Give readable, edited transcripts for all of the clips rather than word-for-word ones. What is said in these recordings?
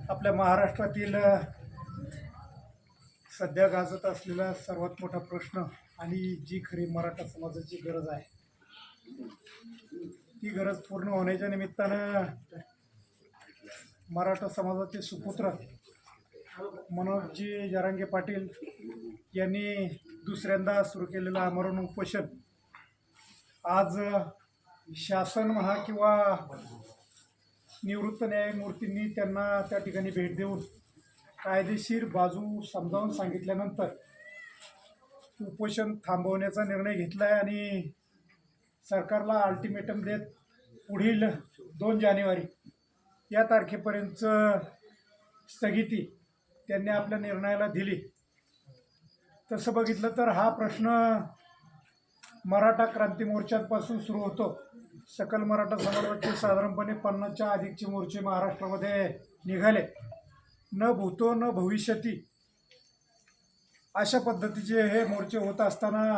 आपल्या महाराष्ट्रातील सध्या गाजत असलेला सर्वात मोठा प्रश्न आणि जी खरी मराठा समाजाची गरज आहे, ती गरज पूर्ण होण्याच्या निमित्तानं मराठा समाजाचे सुपुत्र मनोजजी जरांगे पाटील यांनी दुसऱ्यांदा सुरू केलेलं आमरण उपोषण आज शासन म्हणा किंवा निवृत्त न्यायमूर्तींनी त्यांना त्या ठिकाणी भेट देऊन कायदेशीर बाजू समजावून सांगितल्यानंतर उपोषण थांबवण्याचा निर्णय घेतला आहे आणि सरकारला अल्टिमेटम देत पुढील 2 जानेवारी या तारखेपर्यंत स्थगिती त्यांनी आपल्या निर्णयाला दिली। तसं बघितलं तर हा प्रश्न मराठा क्रांती मोर्चापासून सुरू होतो। सकल मराठा समाजाचे साधारणपणे 50च्या अधिकचे मोर्चे महाराष्ट्रामध्ये निघाले। न भूतो न भविष्यती अशा पद्धतीचे हे मोर्चे होत असताना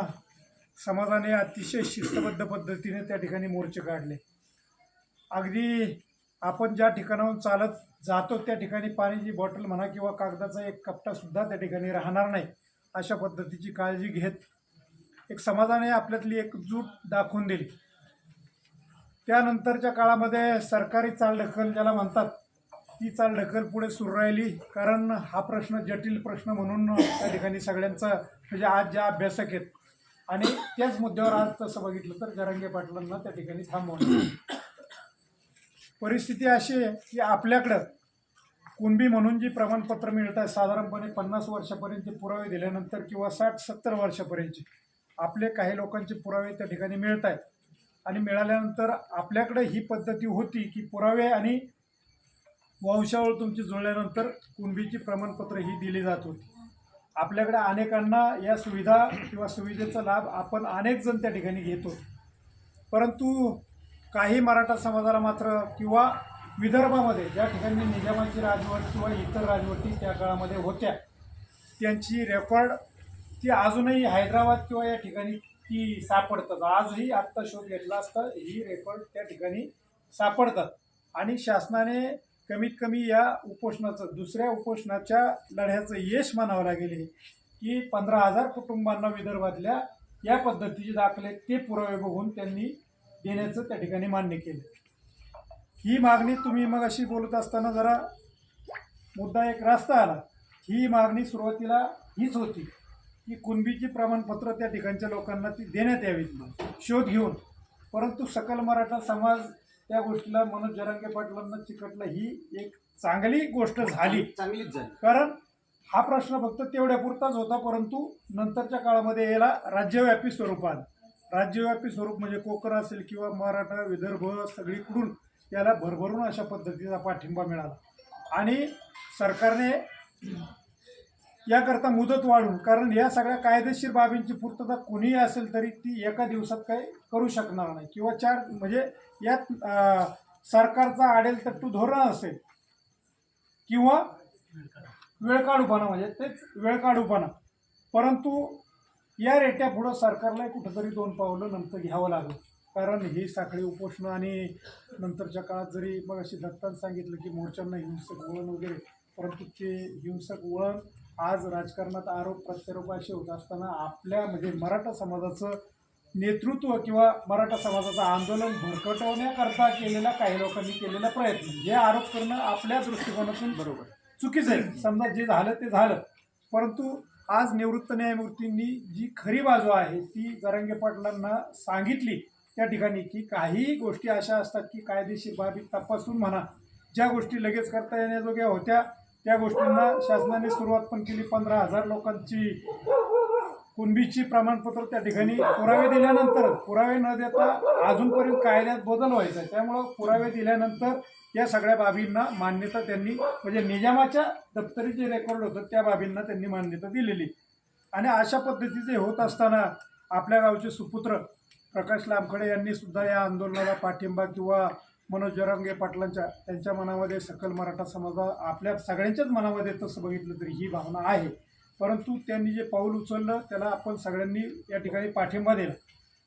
समाजाने अतिशय शिस्तबद्ध पद्धतीने त्या ठिकाणी मोर्चे काढले। अगदी आपण ज्या ठिकाणाहून चालत जातो त्या ठिकाणी पाण्याची बॉटल म्हणा किंवा कागदाचा एक कपटासुद्धा त्या ठिकाणी राहणार नाही अशा पद्धतीची काळजी घेत एक समाजाने आपल्यातली एकजूट दाखवून दिली। त्यानंतरच्या काळामध्ये सरकारी चालढकल ज्याला म्हणतात ती चालढकल पुढे सुरू राहिली, कारण हा प्रश्न जटिल प्रश्न म्हणून त्या ठिकाणी सगळ्यांचा म्हणजे आज ज्या अभ्यासक आहेत आणि त्याच मुद्द्यावर आज तसं बघितलं तर जरांगे पाटलांना त्या ठिकाणी थांबवलं। परिस्थिती अशी आहे की आपल्याकडं कुणबी म्हणून जी प्रमाणपत्र मिळत आहे साधारणपणे 50 वर्षापर्यंतचे पुरावे दिल्यानंतर किंवा 60-70 वर्षापर्यंतचे आपले काही लोकांचे पुरावे त्या ठिकाणी मिळत आहेत आणि मिळाल्यानंतर आपल्याकडे ही पद्धती होती की पुरावे आणि वंशावळ तुमची जुळल्यानंतर कुणबीची प्रमाणपत्र ही दिली जात होती। आपल्याकडे अनेकांना या सुविधा किंवा सुविधेचा लाभ आपण अनेक जण त्या ठिकाणी घेतो, परंतु काही मराठा समाजाला मात्र किंवा विदर्भामध्ये ज्या ठिकाणी निजामाची राजवट किंवा इतर राजवटी त्या काळामध्ये होत्या त्यांची रेकॉर्ड ती अजूनही हैदराबाद किंवा या ठिकाणी ती सापडतात। आजही आत्ता शोध घेतला असता ही रेकॉर्ड त्या ठिकाणी सापडतात आणि शासनाने कमीत कमी या उपोषणाचं दुसऱ्या उपोषणाच्या लढ्याचं यश मानावं लागेल की 15,000 कुटुंबांना विदर्भातल्या या पद्धतीचे दाखले ते पुरावे बघून त्यांनी देण्याचं त्या ठिकाणी मान्य केलं। ही मागणी तुम्ही मग अशी बोलत असताना जरा मुद्दा एक रास्ता आला। ही मागणी सुरुवातीला हीच होती की कुणबीची प्रमाणपत्र त्या ठिकाणच्या लोकांना ती देण्यात यावीत शोध घेऊन, परंतु सकल मराठा समाज त्या गोष्टीला मनोज जरांगे पाटलांना चिकटलं। ही एक चांगली गोष्ट झाली, चांगलीच झाली, कारण हा प्रश्न फक्त तेवढ्यापुरताच होता, परंतु नंतरच्या काळामध्ये याला राज्यव्यापी स्वरूप आलं। राज्यव्यापी स्वरूप म्हणजे कोकण असेल किंवा मराठा विदर्भ सगळीकडून त्याला भरभरून अशा पद्धतीचा पाठिंबा मिळाला आणि सरकारने याकरता मुदत वाढवून, कारण या सगळ्या कायदेशीर बाबींची पूर्तता कोणीही असेल तरी ती एका दिवसात काही करू शकणार नाही किंवा 4 म्हणजे यात सरकारचा आडेलतट्टू धोरण असेल किंवा वेळकाढूपणा म्हणजे तेच वेळकाढूपणा, परंतु या रेट्या पुढं सरकारला कुठंतरी 2 पावलं नंतर घ्यावं लागलं, कारण ही साखळी उपोषणं आणि नंतरच्या काळात जरी मग अशी दत्तानं सांगितलं की मोर्चांना हिंसक वळण वगैरे, परंतु ते हिंसक वळण आज राजकारणात आरोप प्रत्यारोप असे होत असताना आपल्या म्हणजे मराठा समाजाचं नेतृत्व किंवा मराठा समाजाचं आंदोलन भरकटवण्याकरता केलेला काही लोकांनी केलेला प्रयत्न हे आरोप करणं आपल्या दृष्टिकोनातून बरोबर चुकीचं आहे। समजा जे झालं ते झालं, परंतु आज निवृत्त न्यायमूर्तींनी जी खरी बाजू आहे ती जरांगे पाटलांना सांगितली त्या ठिकाणी की काही गोष्टी अशा असतात की कायदेशीर बाबी तपासून म्हणा ज्या गोष्टी लगेच करता येण्याजोग्या होत्या त्या गोष्टींना शासनाने सुरुवात पण केली। 15,000 लोकांची कुणबीची प्रमाणपत्र त्या ठिकाणी पुरावे दिल्यानंतर पुरावे न देता अजूनपर्यंत कायद्यात बदल व्हायचा, त्यामुळं पुरावे दिल्यानंतर या सगळ्या बाबींना मान्यता त्यांनी म्हणजे निजामाच्या दप्तरी जे रेकॉर्ड होतं त्या बाबींना त्यांनी मान्यता दिलेली आणि अशा पद्धतीचे होत असताना आपल्या गावचे सुपुत्र प्रकाश लामखडे यांनी सुद्धा या आंदोलनाला पाठिंबा किंवा मनोज जरांगे पाटलांच्या त्यांच्या मनामध्ये सकल मराठा समाजा आपल्या सगळ्यांच्याच मनामध्ये तसं बघितलं तरी ही भावना आहे, परंतु त्यांनी जे पाऊल उचललं त्याला आपण सगळ्यांनी या ठिकाणी पाठिंबा दिला।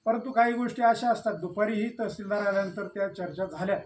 परंतु काही गोष्टी अशा असतात दुपारीही तहसीलदार आल्यानंतर त्या चर्चा झाल्या